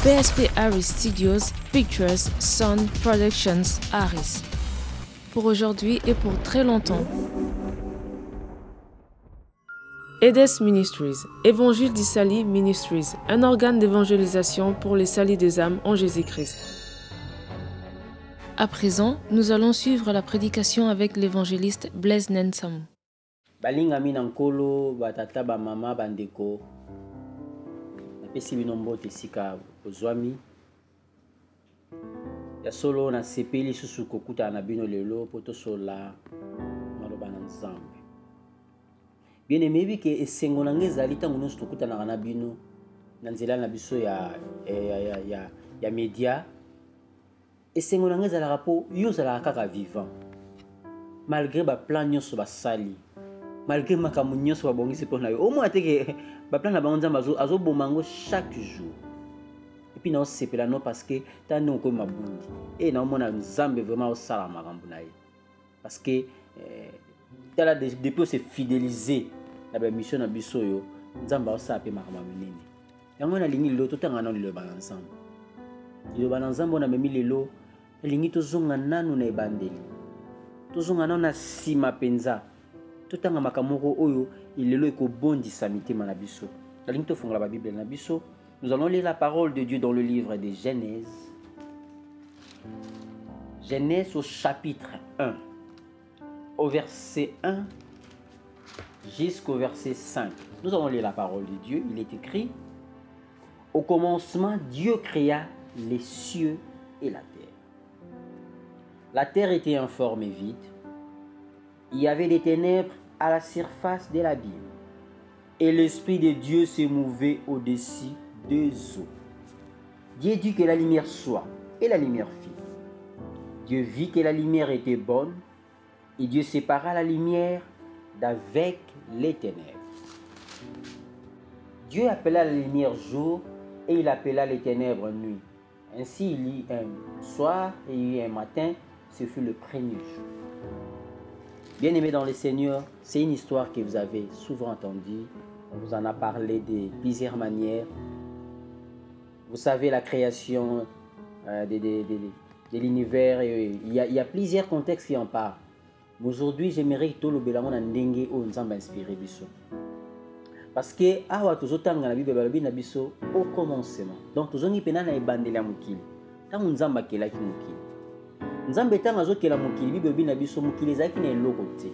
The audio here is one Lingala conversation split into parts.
PSP Harris Studios, Pictures, Sound Productions, Harris. Pour aujourd'hui et pour très longtemps. EDES Ministries, Évangile du Salut Ministries, un organe d'évangélisation pour les salis des âmes en Jésus-Christ. À présent, nous allons suivre la prédication avec l'évangéliste Blaise Nensamou. Balinga mina nkolo batata ba mama bandeko napesi bino mbote sika ozwami ya solo na sepeli susu kokuta na bino lelo poto sola maloba na Nzambe. Bien aimé bi ke esengo na ngezali tango nyonso tokutana na bino na nzela na biso ya media esengo na ngezala rapo yo zala kaka vivant malgré ba plan nyonso basali. Malgré ma communion soit bon, c'est pour nous. Au moins, que ba plan na bango Nzambe azo bomango chaque jour. Et puis non c'est pela non parce que tant nous comme mabundi. Et non mona Nzambe vraiment au sala makambo na ye. Parce que tala depuis se fidéliser na ba mission na biso yo Nzambe au sala pe makambo menene. Yango na lingi lo totanga na lo ba ensemble. Lo ba Nzambe na memi lelo lingi tozonga nanu na ebandeli. Tozonga nanu na sima penza. Tout en makamoko oyo il est ko bondi samité manabiso. La ligne to fonga la Bible nabiso. Nous allons lire la parole de Dieu dans le livre de Genèse. Genèse au chapitre 1 au verset 1 jusqu'au verset 5. Nous allons lire la parole de Dieu, il est écrit: au commencement, Dieu créa les cieux et la terre. La terre était informe et vide. Il y avait des ténèbres à la surface de l'abîme, et l'Esprit de Dieu se mouvait au-dessus des eaux. Dieu dit que la lumière soit, et la lumière fit. Dieu vit que la lumière était bonne, et Dieu sépara la lumière d'avec les ténèbres. Dieu appela la lumière jour, et il appela les ténèbres nuit. Ainsi il y eut un soir et il y eut un matin, ce fut le premier jour. Bien-aimés dans le Seigneur, c'est une histoire que vous avez souvent entendue. On vous en a parlé de plusieurs manières. Vous savez, la création de l'univers, il y a plusieurs contextes qui en parlent. Mais aujourd'hui, j'aimerais que tout le monde ait Nzambe inspiré biso. Parce que awa tozotanga na Bible balobi na biso au commencement. Donc tozongi pena na ebandeli ya mokili. Tango Nzambe akelaki mokili. Nzambe tanga azokela mokili Bible bina biso mokili ezaki na eloko te.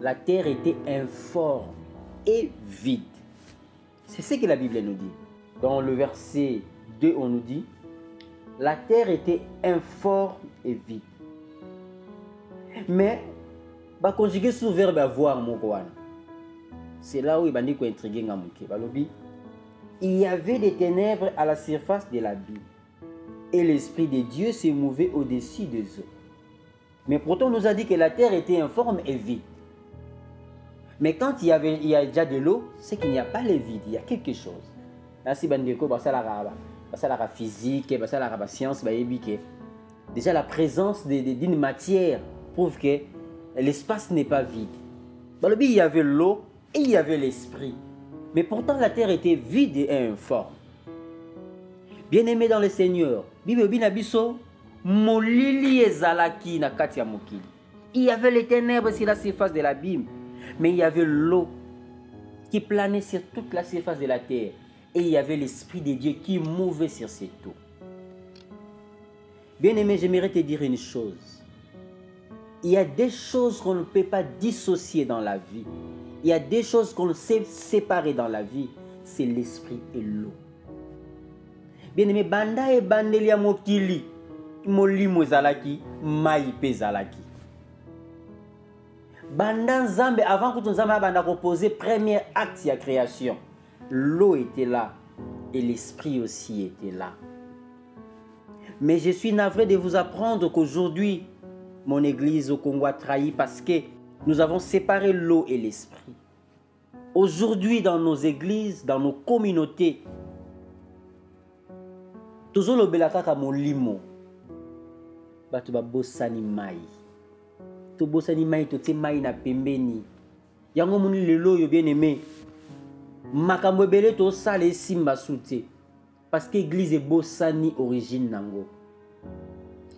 La terre était informe et vide. C'est ce que la Bible nous dit. Dans le verset 2 on nous dit: la terre était informe et vide. Mais ba conjuguer sous verbe avoir moko wana. C'est là où il bandi ko intriguer nga moké. Balobi il y avait des ténèbres à la surface de l'abîme, et l'Esprit de Dieu s'est mouvé au-dessus des eaux. Mais pourtant, on nous a dit que la terre était informe et vide. Mais quand il y a déjà de l'eau, c'est qu'il n'y a pas le vide, il y a quelque chose. Là, si bandeko, la physique, la science, déjà la présence d'une matière prouve que l'espace n'est pas vide. Il y avait l'eau et il y avait l'esprit. Mais pourtant, la terre était vide et informe. Bien-aimé dans le Seigneur, Bible binabiso molili ezalaki na kati ya mokili. Il y avait les ténèbres sur la surface de l'abîme, mais il y avait l'eau qui planait sur toute la surface de la terre, et il y avait l'Esprit de Dieu qui mouvait sur cette eau. Bien-aimé, j'aimerais te dire une chose. Il y a des choses qu'on ne peut pas dissocier dans la vie. Il y a des choses qu'on sait séparer dans la vie. C'est l'esprit et l'eau. Bien-aimé, banda e bandeli ya mokili molimo ezalaki mai pe ezalaki. Banda Nzambe avant que Nzambe abanda poser premier acte de création, l'eau était là et l'esprit aussi était là. Mais je suis navré de vous apprendre qu'aujourd'hui mon église au Congo a trahi parce que nous avons séparé l'eau et l'esprit. Aujourd'hui dans nos églises, dans nos communautés, tozolobela kaka molimo bato babosani mai tobosani mai totie mai na pembeni yango moni lelo yo bien aimé makambo ebele tosala esimba su te Parce que l'église est bossani origine nango.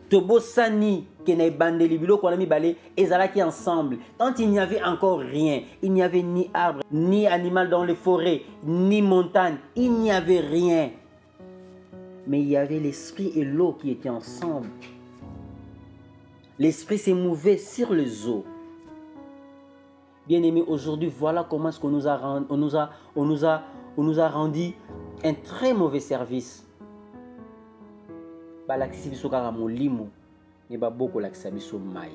To bossani que na bandeli biloko na mi balé ezalaki ensemble. Quand il n'y avait encore rien, il n'y avait ni arbre, ni animal dans les forêts, ni montagne, il n'y avait rien. Mais il y avait l'esprit et l'eau qui étaient ensemble. L'esprit s'est mouvé sur les eaux. Bien-aimés, aujourd'hui, voilà comment est-ce qu'on nous a rendu un très mauvais service. Balakisi biso kaka molimo, ne ba boko lakisa biso mai.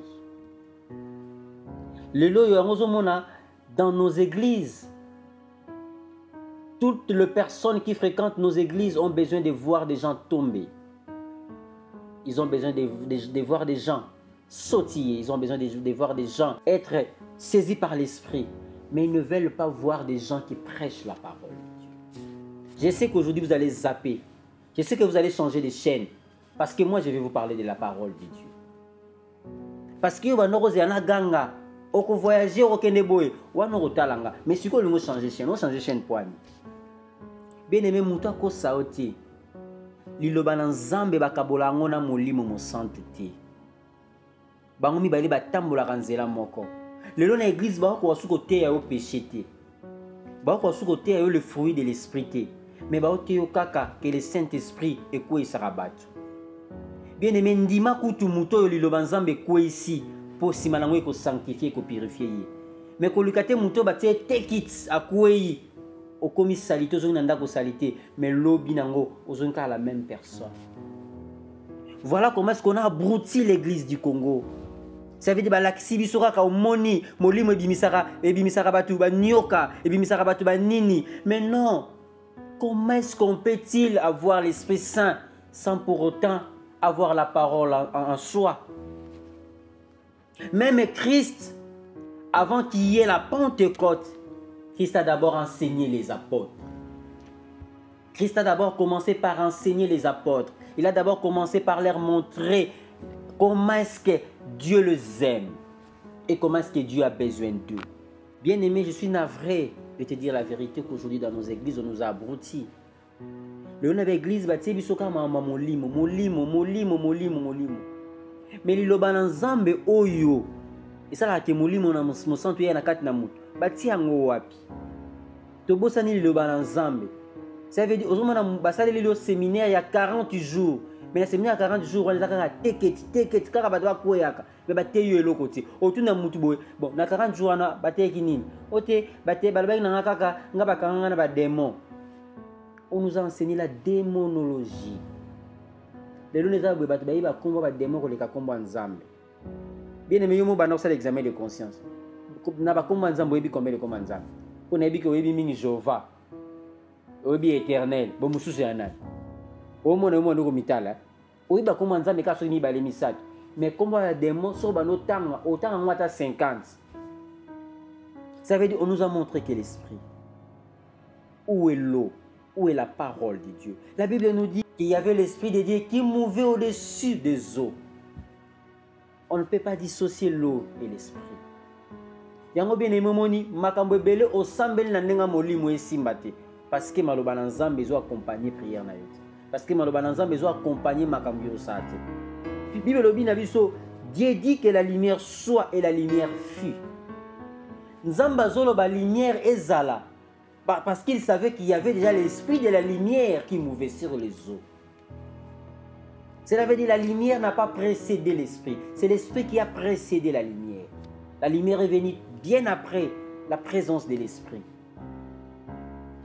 Lelo yo ngozomona dans nos églises. Toutes les personnes qui fréquentent nos églises ont besoin de voir des gens tomber. Ils ont besoin de voir des gens sautiller. Ils ont besoin de voir des gens être saisis par l'esprit. Mais ils ne veulent pas voir des gens qui prêchent la parole de Dieu. Je sais qu'aujourd'hui vous allez zapper. Je sais que vous allez changer de chaîne. Parce que moi je vais vous parler de la parole de Dieu. Parce que vous ganga. Oko voyager au Keneboé. Mais si vous voulez changer de chaîne, vous changer de chaîne poigne. Bien aimé, muta ko saoti. Liloba na nzambe bakabola ngona molimo mo santu te. Bango mibali batambola kanzela moko. Lelo na église ba ko wasuko te ya o péché te. Ba ko wasuko te ya le fruit de l'esprit te. Mais ba o te yo kaka que le Saint-Esprit ekwe sarabatu. Bien aimé, ndima kutu muto yo liloba nzambe ko ici pour simanango ko sanctifier ko purifier. Mais ko lukate muto ba te take it akwe au commis salité, aux gens salité, mais l'obi nango, aux gens la même personne. Voilà comment est-ce qu'on a abruti l'église du Congo. Ça veut dire que l'aksibi sera ka moni, molimo ebimisara batu ba nyoka, ebimisara batu ba nini. Mais non, comment est-ce qu'on peut-il avoir l'Esprit Saint sans pour autant avoir la parole en soi? Même Christ, avant qu'il y ait la Pentecôte, Christ a d'abord enseigné les apôtres. Christ a d'abord commencé par enseigner les apôtres. Il a d'abord commencé par leur montrer comment est-ce que Dieu les aime et comment est-ce que Dieu a besoin d'eux. Bien-aimé, je suis navré de te dire la vérité qu'aujourd'hui dans nos églises, on nous a abrutis. Le nom de l'église, c'est bisoka mama molimo. Mais liloba na nzambe oyo. Et ça la ke molimo na mosantu ya na kati na mutu. Bati yango wapi tobosani liloba na nzambe. Ça veut dire ozomona basali lilo séminaire il y a 40 jours. Mais le séminaire il y a 40 jours on est kaka teketi kaka bato bakoyaka mais bateyo eloko te otuna mutu boye bon na 40 jours na bateki nini ote bate balobaki na kaka nga bakanga na ba démon. On nous a enseigné la démonologie. Lelo neza boye bato bayi ba kombo ba démon ko leka kombo nzambe. Bien aimé yo mo bana ça l'examen de conscience. Na ba kombo nzambe yebi combien de kombo nzambe. On a dit que yebi mingi Jova. Yebi éternel, bo mususu yana. O mona mo ndoko mitala. O yebi ba kombo nzambe ka so ni ba le misatu. Mais kombo ya démon so ba no tanga, autant ngata 50. Ça veut dire on nous a montré que l'esprit. Où est l'eau? Où est la parole de Dieu? La Bible nous dit qu'il y avait l'esprit de Dieu qui mouvait au-dessus des eaux. On ne peut pas dissocier l'eau et l'esprit. Yango bien emoni makambo ebele osambeli na ndenga molimo esimbate parce que maloba na nzambe zo accompagner prière na yote. Parce que maloba na nzambe zo accompagner makambo yo sate. Bible lobi na biso Dieu dit que la lumière soit et la lumière fut. Nzamba zolo ba lumière ezala parce qu'il savait qu'il y avait déjà l'esprit de la lumière qui mouvait sur les eaux. Cela veut dire que la lumière n'a pas précédé l'esprit. C'est l'esprit qui a précédé la lumière. La lumière est venue bien après la présence de l'esprit.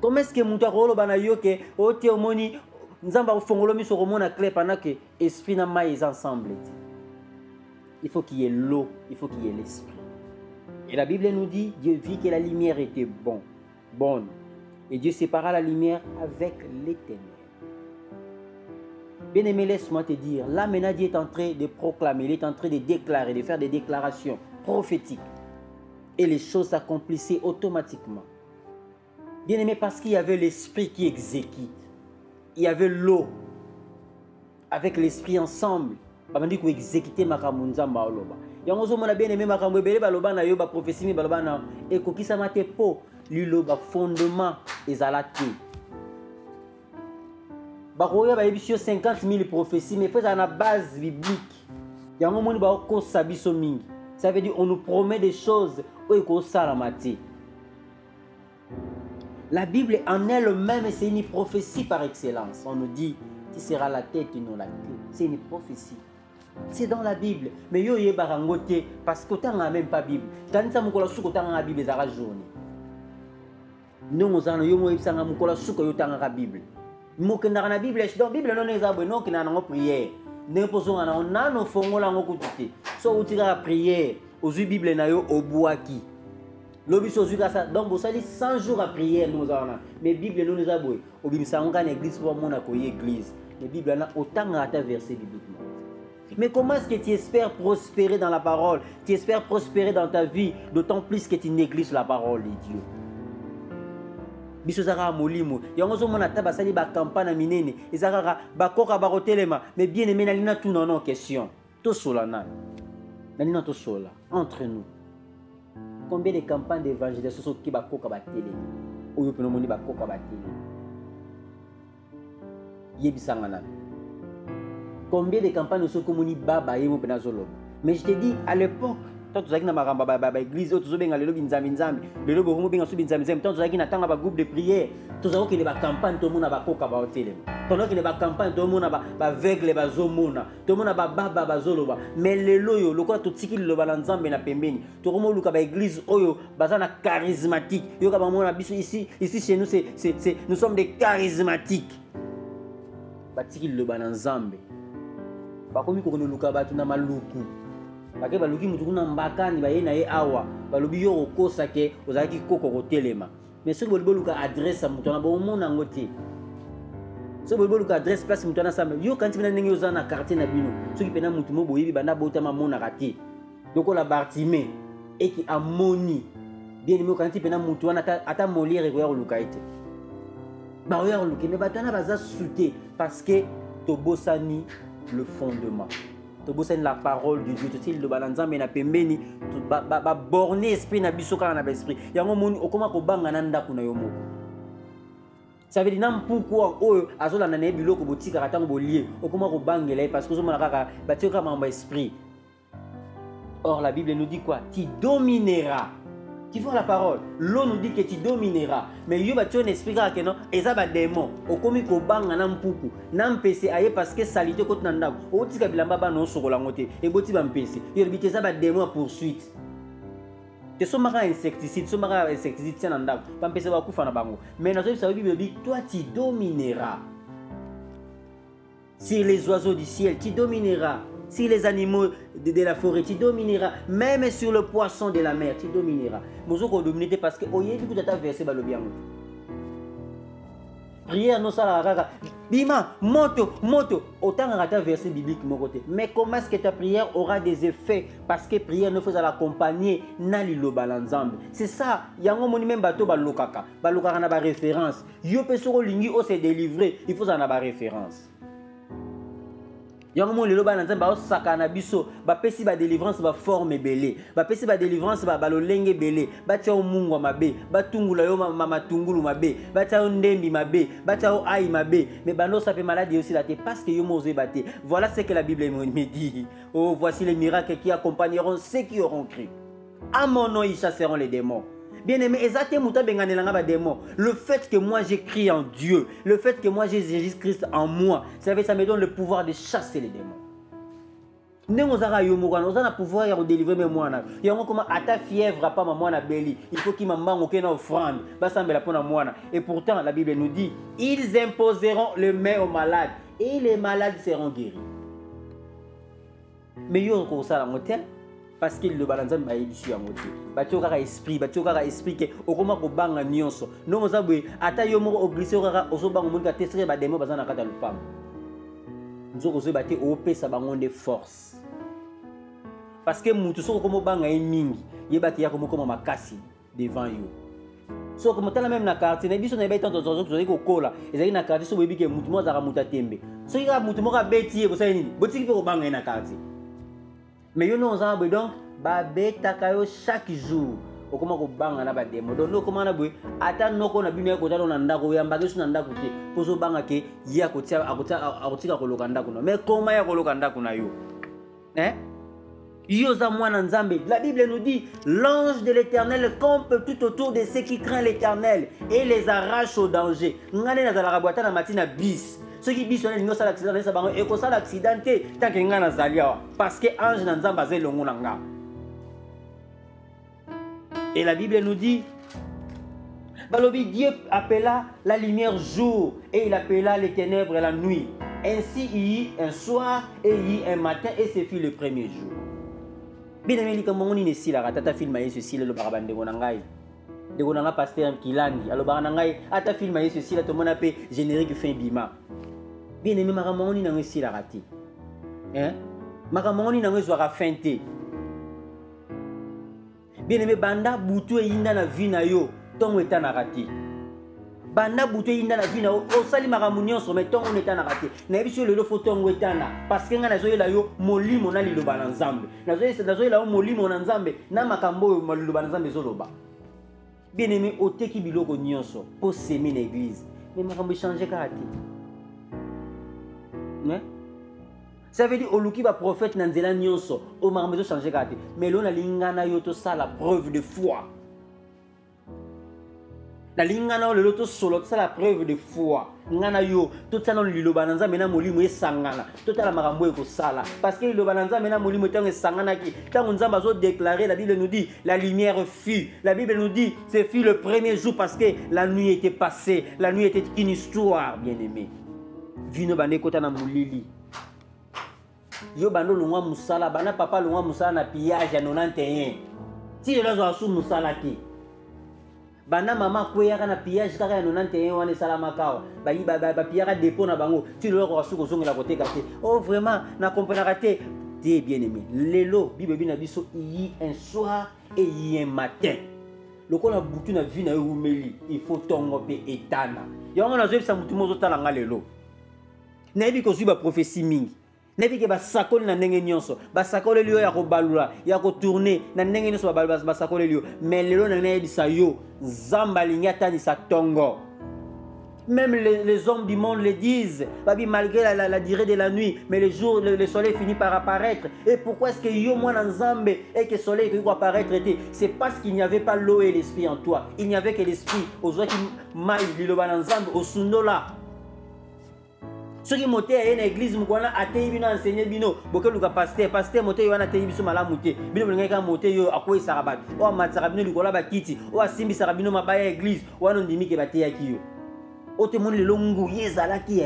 Comment est-ce que Moutarolo Banayo que Ote Omoni Nzamba Fongolo Miso Romona clé pendant que l'esprit n'a pas été ensemble? Il faut qu'il y ait l'eau, il faut qu'il y ait l'esprit. Et la Bible nous dit Dieu vit que la lumière était bonne. Et Dieu sépara la lumière avec les ténèbres. Bien-aimé, laisse-moi te dire, là maintenant Dieu est en train de proclamer, il est en train de déclarer, de faire des déclarations prophétiques. Et les choses s'accomplissaient automatiquement. Bien-aimé, parce qu'il y avait l'esprit qui exécute. Il y avait l'eau. Avec l'esprit ensemble. Il dit qu'on exécutait makambo nzamba oloba. Yango zo mona bien-aimé makambo ebele baloba na yo ba prophétie mi baloba na ekokisa mate po liloba fondement ezalaki. bakoya bayebisi yo 50 000 prophéties mais faut na base biblique yango moni bakosa biso mingi. Ça veut dire on nous promet des choses oyo ekosalama te. La Bible en elle-même, c'est une prophétie par excellence. On nous dit, tu seras la tête et non la queue. C'est une prophétie. C'est dans la Bible. Mais yo ye barangote parce que tu n'as même pas Bible. Tu as dit que tu as la Bible dans la journée. Nous, nous avons yo moïbsa nga mukola suko yo tanga Bible. Mokenda na Bible, donc Bible non ezabwe non kina na prière. Ne posons na nano fongola ngokutite. So utira prière, ozu Bible na yo obuaki. L'obispo ça donc vous savez 100 jours à prière nous avons mais Bible nous avons obimisa on église pour mon akoye église mais Bible na autant à ta verset bibliquement. Mais comment est-ce que tu espères prospérer dans la parole? Tu espères prospérer dans ta vie d'autant plus que tu négliges la parole de Dieu. Biso zaka molimo yango zo mona ta basali ba campagne minene ezaka ba koka ba rotelema mais bien aimé na lina tout non question to solana na lina to sola entre nous. Combien de campagnes d'évangélisation qui va koka ba télé oyo peno moni ba koka ba télé yebisanga na combien de campagnes so komoni baba yemo pena zolo. Mais je te dis à l'époque tant tozaki na maramba ba église oyo tozobenga lelo binzambi nzambi lelo bokomo benga so binzambi nzambi tant tozaki na tanga ba groupe de prière tozaki ke ba campagne to mona ba koka ba télé pendant que ba campagne to mona ba aveugle ba zomona to mona ba baba ba zoloba. Mais lelo yo lokola totiki loba na nzambe na pembeni to komo luka ba église oyo bazana charismatique yo ka ba mona biso ici chez nous c'est nous sommes des charismatiques batiki loba na nzambe bakomi ko luka ba tuna maluku bake baluki mutu kuna mbakani baye na ye awa balobi yo kokosa ke ozalaki koko kotelema. Mais soki boluka adresse mutu na bomona ngote soki boluka adresse place mutu na samba yo kanti bina ndenge oza na quartier na bino soki pena mutu mo boyebi banda botama mona kati lokola Bartimée eki amoni bien aimé kanti pena mutu wana ata Molière ko ya luka ete ba ya luka mais batana baza souté parce que tobosani le fondement. Tu la parole de Dieu, tu le balanzambe na pembeni, ba borné esprit na biso kana na esprit. Yango moni okoma ko banga na ndako na yo moko. Ça veut dire nam pourquoi oyo azola na biloko botika katango bolie, okoma ko bangela parce que zo mona kaka batioka mamba esprit. Or la Bible nous dit quoi? Tu domineras. Tu vois la parole. L'eau nous dit que tu domineras. Mais yo batio n'expliquera que non, eza ba démon. Okomi ko banga na mpuku. Na mpese aye parce que salité ko na ndako. O tika bilamba ba no sokola ngote. E boti ba mpese. Yo bité eza ba démon poursuite. Te so maka insecticide, so maka insecticide tena ndako. Ba mpese ba kufa na bango. Mais na so Bible dit toi tu domineras. Sur les oiseaux du ciel, tu domineras. Sur les animaux de la forêt, tu domineras. Même sur le poisson de la mer, tu domineras. Vous avez dominé parce que vous avez versé le bien. Prière, non, ça, bima, moto. Autant rater verset biblique, mon côté. Mais comment est-ce que ta prière aura des effets? Parce que prière ne faut l'accompagner nali lo balanzambe. C'est ça. Yango moni même bateau balokaka. Balokaka na ba référence. Yo pe soro lingi o se délivrer. Il faut en avoir référence. Yango mo lelo ba nzambe ba sakana biso ba pesi ba délivrance ba forme belé ba pesi ba délivrance ba lolenge belé ba tia mungwa mabe ba tungula yo mama tungulu mabe ba tia ndembi mabe ba tia ai mabe mais bando ça fait maladie aussi là parce que yo mozé baté. Voilà ce que la Bible me dit. Oh, voici les miracles qui accompagneront ceux qui auront cru. À mon nom ils chasseront les démons. Bien aimé, le fait que moi j'écris en Dieu, le fait que moi j'ai Jésus-Christ en moi, ça me donne le pouvoir de chasser les démons. Nous avons le pouvoir de délivrer mes moines. Il y a comment à ta fièvre, pas ma moine belli. Il faut qu'il m'en manque une offrande. Et pourtant, la Bible nous dit ils imposeront le main aux malades et les malades seront guéris. Mais il y a ça dans l'hôtel. Parce que le balanzam m'a édifié en moitié. Batioka esprit que okoma ko banga nyonso. No mozabwe ata yo moko oglisé okaka osobanga monika testre ba demo bazana kata lupam. Nzoko zo baté opesa bango de force. Parce que mutu soko komo banga mingi, yebaki ya komo koma makasi devant yo. So comme tala même na quartier na biso na ba tanto zozo zo ko kola, ezali na quartier so boyebi ke mutu mo zaka muta tembe. So ika mutu mo ka beti ko sai nini? Botiki ko banga na quartier. Mais yo non zambé donc ba beta kayo chaque jour okoma ko banga na ba demo donc okoma na boy ata noko na bino ko talo na ndako ya mbake su na ndako te pozo banga ke ya ko tia akotika ko loka ndako no mais comment ya ko loka ndako na yo Yosa mwana nzambe. La Bible nous dit l'ange de l'Éternel campe tout autour de ceux qui craignent l'Éternel et les arrache au danger. Ngane na zala boîte na matina bis. Ceux qui bis on est ça l'accident ça bango et ko ça l'accidenté tant que ngana zalia parce que ange na nzamba ze longo nanga. Et la Bible nous dit Balobi Dieu appela la lumière jour et il appela les ténèbres la nuit. Ainsi il y eut un soir et il y eut un matin et ce fut le premier jour. Bien aimé, comme on est ici, la tata film aïe ceci le barabande de Gonangai. De Gonanga pasteur Kilandi. Alors baranangai, ata film aïe ceci là tout le monde appelle générique fin bima. Bien aimé, maramoni n'a ici la rati. Maramoni n'a pas feinté. Bien aimé, banda boutou et inda na vie na yo, ton est en rati. Banda boutou et inda na vie na yo, au sali maramunion sur mais ton est en rati. Na biso le photo ngwetana parce que ngana zoye la yo molimo na liloba na nzambe. Na zoye la yo molimo na nzambe na makambo liloba na nzambe zoloba. Bien aimé, ote ki biloko nyonso pour s'aimer l'église. Mais makambo changer karate. Ça veut dire oluki ba prophète na nzela nyonso o makambo changer karate. Mais lo na lingana yo to ça la preuve de foi. La lingana le loto solo ça la preuve de foi. Ngana yo tout ça dans liloba na nzambe na molimo esangana. Tout ça la makambo ko sala parce que liloba na nzambe na molimo tango esangana ki tango nzamba zo déclarer la Bible nous dit la lumière fut. La Bible nous dit c'est fut le premier jour parce que la nuit était passée. La nuit était une histoire bien-aimé. Vino bande kota na mulili. Yo bando longwa musala bana papa longwa musala na pillage à 91. Si le lazo asu musala ki bana mama kweyaka na pillage kaka ya 91 wana salama kawa ba pillaka dépôt na bango ti le ko asu ko zongela côté kate oh vraiment na comprendre te Dieu bien-aimé lelo bible bina biso yi un soir et yi un matin lokola butu na vie na yo umeli il faut tongo pe etana yango na zebisa mutu mozo tala nga lelo na yebi ko suba prophétie mingi nebi ke basakoli na ndenge nyonso basakoli liyo ya kobalula ya kotourner na ndenge nyonso basakoli liyo mais lelo na yebisa yo nzamba lingi atanisa tongo. Même les hommes du monde le disent, malgré la durée de la nuit, mais le soleil finit par apparaître. Et pourquoi est-ce que yo moi dans Nzambe et que le soleil peut apparaître? C'est parce qu'il n'y avait pas l'eau et l'esprit en toi. Il n'y avait que l'esprit. Aux autres qui maillent dans Nzambe au sundola. Ceux qui montent à une église, mukwana atei bino enseigner bino, boke luka pasteur monté yo na atei biso malamu te. Bino ngeka monté yo akoyi sarabat. O matsara bino likola bakiti, o asimbi sarabino mabaya église, o anondimi ke bateya kiyo. O te moni le longu yezala ki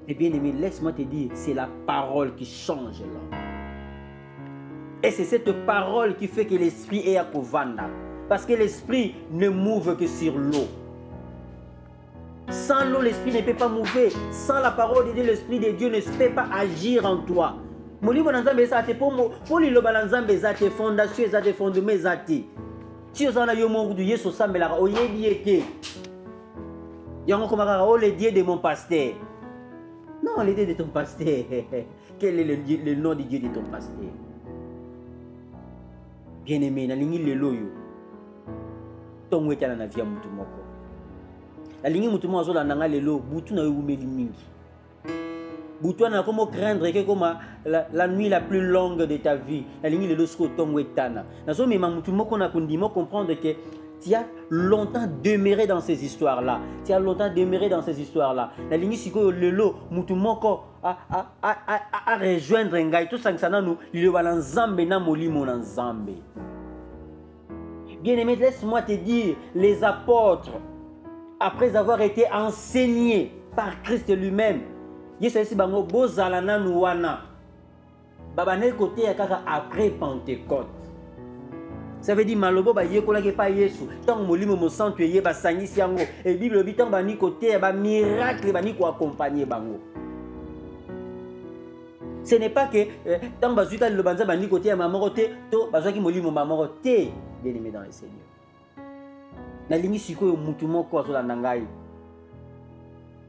Eh bien aimé, laisse-moi te dire, c'est la parole qui change l'homme. Et c'est cette parole qui fait que l'esprit est à Kovanda. Parce que l'esprit ne mouve que sur l'eau. Sans l'eau, l'esprit ne peut pas mouver. Sans la parole de Dieu, l'esprit de Dieu ne peut pas agir en toi. Molimo nzambe ezate pour liloba nzambe ezate fondation ezate fondement ezate. Si ozana yo mongu yeso sambela oyebi ete. Yango komaka o le Dieu de mon pasteur. Non, le Dieu de ton pasteur. Quel est le nom du Dieu de ton pasteur? Bien-aimé, na lingi lelo yo. Tongo etana na via mutu moko. La ligne mutu mo azola nanga lelo butu na yo umeli mingi. Butu na komo craindre que comme la nuit la plus longue de ta vie. La ligne lelo sko tongo etana. Na zo mema mutu moko na kundimo comprendre que tu as longtemps demeuré dans ces histoires-là. Tu as longtemps demeuré dans ces histoires-là. La ligne siko lelo mutu moko a rejoindre ngai tout ça que nous le va nzambe na molimo na nzambe. Bien-aimé, laisse-moi te dire, les apôtres après avoir été enseignés par Christ lui-même, Yesu bango bozala nanu wana. Babane côté kaka après Pentecôte. Ça veut dire malobo ba yekola ke pa Yesu. Tant molimo mo santu ye ba sangisi yango. Et Bible bi tant ba ni côté ba miracle ba ni ko accompagner bango. Ce n'est pas que tant ba zuka le banza ba ni côté ya mamoro te to bazaki molimo mamoro te. Bien-aimé dans le Seigneur. Na lingi sikoyo mutu moko azola nangai.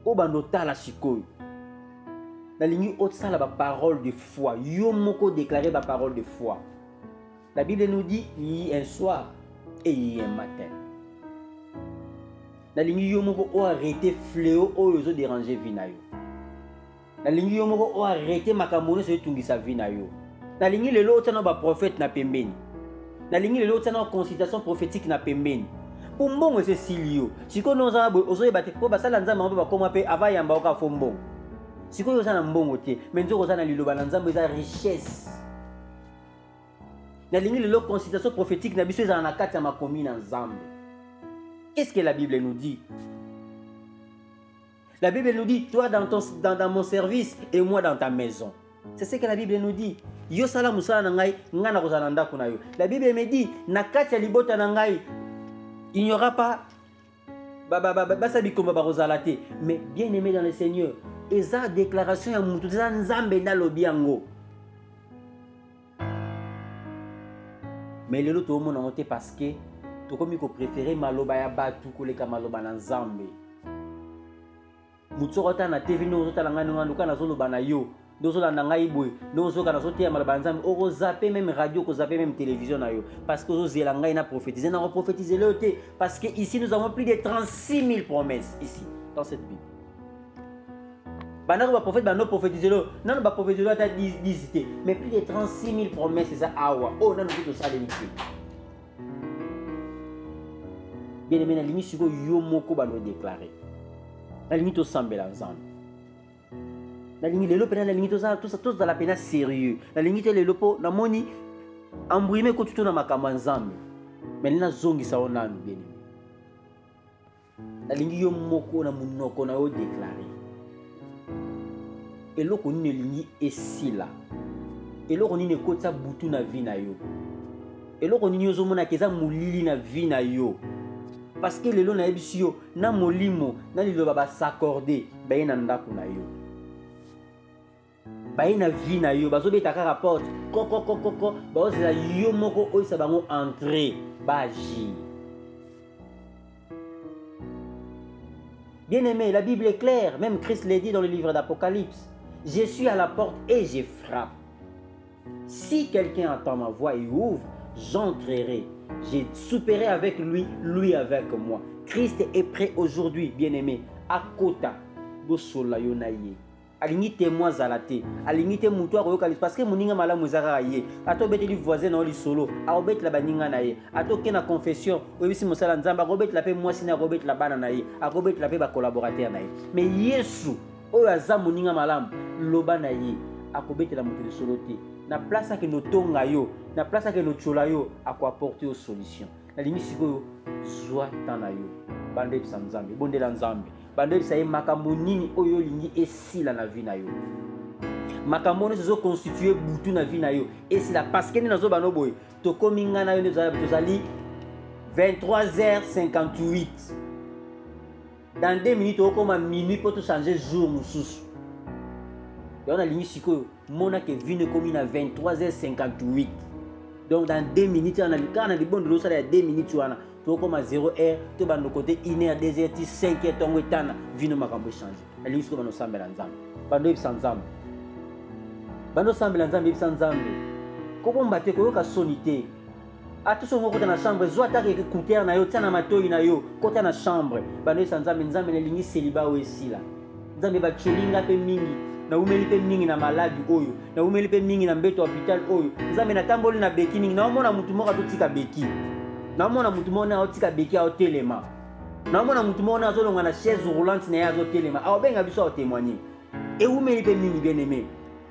O bandota la sikoyo. Na lingi otsa la parole de foi. Yo moko déclarer la parole de foi. La Bible nous dit il y a un soir et hier matin. Na lingi yo moko o arrêter fléau o yozo déranger vie na yo. Na lingi yo moko o arrêter makambo no se tungisa vie na yo. Na lingi lelo otana ba prophète na pembeni. Na lingi lelo otana consultation prophétique na pembeni. Pour mbongo se silio. Siko no za ozo ba te ko basala nzamba mpo ba koma pe avayamba oka fombo. Siko yo za na mbongo te, mais nzoko za na liloba na nzambe za richesse. Na lingi lelo consultation prophétique na biso za na kati ya makomi na nzambe. Qu'est-ce que la Bible nous dit? La Bible nous dit, toi dans mon service et moi dans ta maison. C'est ce que la Bible nous dit. Yo sala musala na ngai, nga na kozala ndako na yo. La Bible me dit, na kati ya libota na ngai, il n'y aura pas basabi komba ba kozala te. Mais bien aimé dans le Seigneur, eza déclaration ya mutu za nzambe na lobi yango. Mais lelo to mona ngote parce que to komi ko préférer maloba ya batu koleka maloba na nzambe. Mutu kota na TV no zota langa no kana zo loba na yo. Dozo la ngai boy, dozo kana zo te maloba nzambe, o zappé même radio, ko zappé même télévision na yo parce que zo zela ngai na prophétiser, na prophétiser le te parce que ici nous avons plus de 36 000 promesses ici dans cette Bible. Bana ba prophète ba no prophétiser le, non ba prophétiser le ta disité, mais plus de 36 000 promesses c'est ça awa. Oh non nous tout ça limité. Bien aimé na limite siko yo moko ba no déclarer. Na limite to sambela nzambe. Na limite lelo pena na limite tous dans la pena sérieux. Na limite lelo po na moni embrouiller ko tuto na makamba nzambe. Mais na zongi sa onanu bien aimé. Na limite yo moko na munoko na yo déclarer. Eloko ni lingi esila. Eloko ni nekota butu na vie na yo. Eloko ni nyozo mona keza mulili na vie na yo. Parce que lelo na ebisio na molimo na liloba ba s'accorder baye na ndako na yo. Baye na vie na yo bazo beta ka rapport koko bazo la yo moko oyisa bango entrer ba agir. Bien aimé, la Bible est claire, même Christ l'a dit dans le livre d'Apocalypse. Je suis à la porte et je frappe. Si quelqu'un entend ma voix et ouvre, j'entrerai. Je souperai avec lui, lui avec moi. Christ est prêt aujourd'hui, bien-aimé. À Kota, Bosola Yonaye. Alingi témoin zalate. Alingi te mutua koyoka parce que moninga malamu ezaka ye. Ato bete li voisin na li solo. A obet la baninga na ye. Ato ke na confession, oyebisi mosala nzamba robet la pe mwasi na robet la bana na ye. A robet la pe ba collaborateur na ye. Mais Yesu oyo aza moninga malamu loba na ye. Akobete la moto de solo te. Na place que no tonga yo, na place que no chola yo, ako apporter aux solutions. Na limi sikoyo zwa tana yo. Bande bisa nzambe, bonde la nzambe. Bande bisa ye makambo nini oyo lingi esila na vie na yo. Makambo ne se constituer butu na vie na yo. Esila parce que ni nazo bano boy. To kominga na yo ne zali 23h58. Dans 2 minutes au comme minuit pour te changer jour mususu. On a ligne siko mona que vine comme à 23h58. Donc dans 2 minutes on a le cas on a des bonnes de l'eau ça a 2 minutes on a to comme à 0h to ba no côté 1h 2h 5h tongo etana vine makambo changer. La ligne siko bano sambela nzambe. Bando ibisa nzambe. Bando sambela nzambe ibisa nzambe. Koko mbate ko yoka sonité. Atuso ngoko na chambre zo atake écouteur na yo tana matoi na yo kota na chambre. Bando ibisa nzambe nzambe na ligne célibat o esila. Nzambe ba cholinga pe mingi. Na umeli pe mingi na maladi oyo na umeli pe mingi na mbeto hôpital oyo nzambe na tamboli na beki mingi na omona mutu moko totika beki na omona mutu moko na otika beki a telema na omona mutu moko na azolonga na chaise roulante na ya zo telema a obenga biso a témoigner e umeli pe mingi bien aimé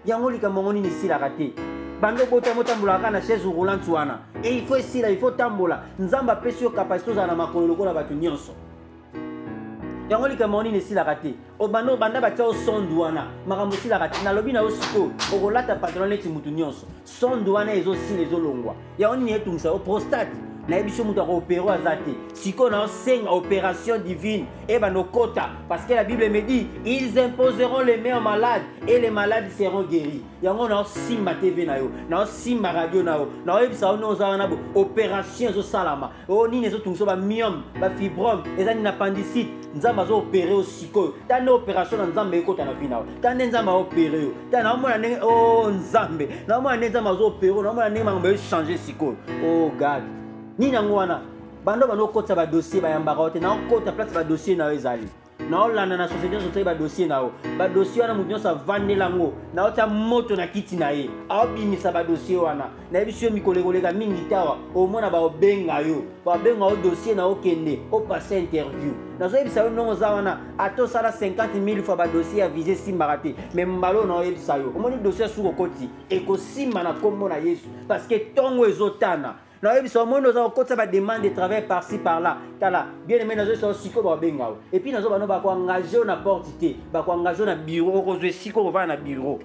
yango likambo ngoni ni sila raté bando bota motambula kana chaise roulante wana et il faut sila il faut tambola nzamba pesi yo capacité za na makolo lokola batu nyonso yango likambo nini esilaka te obanda banda batia o sondu wana makambo esilaka te nalobi na yo siko okolata pantalon neti mutu nyonso sondu wana ezosila ezolongwa yango nini etungisa yo prostate nayebi so mutu akoopere aza te siko na osenga opération divine ebanda okota parce que la Bible me dit ils imposeront les mains aux malades et les malades seront guéris yango na osimba TV na yo na osimba radio na yo na oyebisa yo noza wana bo opération ezosalama o nini ezotungisa ba myome ba fibrome eza nini appendicite nzambe azoopere yo sikoyo tande opération na nzambe ekota na bina tande nzambe aopere yo tande naomona ndenge o nzambe naomona ndenge nzambe azoopere yo naomona ndenge makambo echange sikoyo oh God nini yango wana bando bano kota ba dossier ba yambaka te na kota place ba dossier na ezali na olanda na société société ba dossier na o ba dossier wana mutu sa vandela ngo na ota moto na kiti na ye abimisa ba dossier wana na biso mikolekolega mingi tawa o mona ba obenga yo ba benga o dossier na okende o passer interview na zo ebisa yo nongo za wana ato sala 50,000 fois ba dossier avisé simbaka te mais mbalo na oyebisa yo omoni dossier suko koti ekosimba na kombo na Yesu parce que tongo ezotana na yebisa mo nous avons côté ba demande de travail par-ci par-là tala bien aimé nazo so siko ba benga et puis nazo bano ba ko engager na porte te ba ko engager na bureau ko zo siko ko va na bureau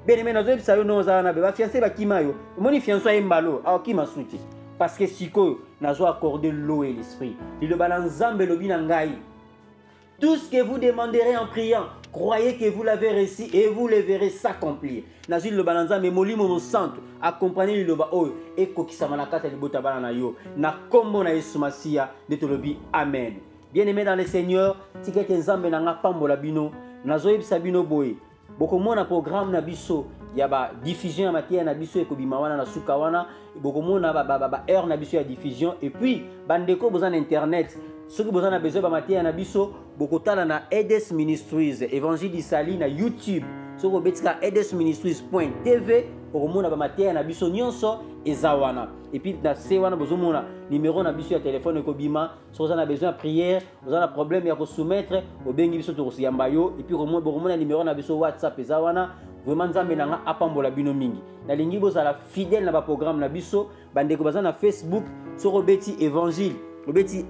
bien aimé nazo yebisa yo no za na ba fiancé ba kima yo moni fiancé ay mbalo a kima suti parce que siko nazo accorder l'eau et l'esprit le balanzambe lobi na ngai tout ce que vous demanderez en priant, croyez que vous l'avez reçu et vous le verrez s'accomplir. Nazil le balanza mais molimo no santo accompagner le ba oyo et kokisama na kata libota bana na yo na kombo na Yesu Masia de tolobi amen. Bien-aimés dans le Seigneur, tikete nzambe na nga pambola bino nazo yebisa bino boye. Boko mona programme na biso ya ba diffusion ya matière na biso ekobima wana na suka wana boko mona ba heure na biso ya diffusion et puis bandeko besoin internet. Ceux qui ont besoin de matière na biso bokotala na Edes Ministries Évangile d'Isali na YouTube so ko betika edesministries.tv okomona ba matière na biso nyonso ezawana et puis na se wana bozomona numéro na biso ya téléphone ekobima so vous avez besoin de prière vous avez un problème ya ko soumettre obengi biso to kosiyamba yo et puis bokomona numéro na biso WhatsApp ezawana vraiment nzambe nanga apambola bino mingi na lingi bozala fidèle na ba programme na biso bandeko baza na Facebook so ko beti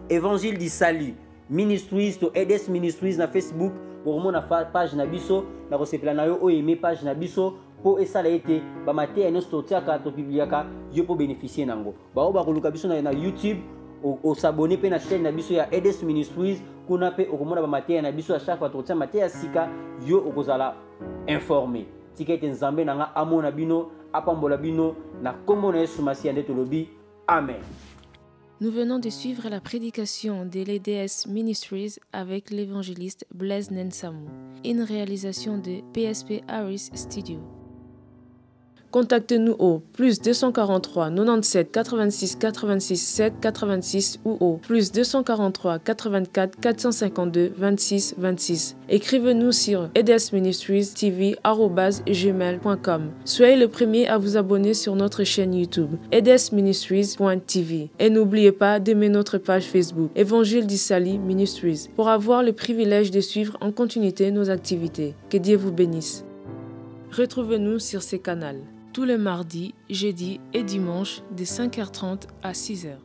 Évangile d'Isali Ministries to Edes Ministries na Facebook pour na page na biso na kosepela na yo o aimer page na biso po esala ete ba matière no stotiaka to publiaka yo po bénéficier nango ba o ba koluka biso na YouTube o s'abonner pe na chaîne na biso ya Edes Ministries kuna pe okomona ba matière na biso à chaque fois to matière sika yo okozala informé tikete nzambe nanga amona bino apambola bino na kombo na Yesu Masia nde tolobi amen. Nous venons de suivre la prédication de l'EDS Ministries avec l'évangéliste Blaise Nensamou, une réalisation de PSP Harris Studio. Contactez-nous au plus 243 97 86 86 7 86 ou au plus 243 84 452 26 26. Écrivez-nous sur edesministries.tv@gmail.com. Soyez le premier à vous abonner sur notre chaîne YouTube edesministries.tv et n'oubliez pas d'aimer notre page Facebook Évangile d'Isali Ministries pour avoir le privilège de suivre en continuité nos activités. Que Dieu vous bénisse. Retrouvez-nous sur ces canaux tous les mardis, jeudis et dimanches de 5h30 à 6h.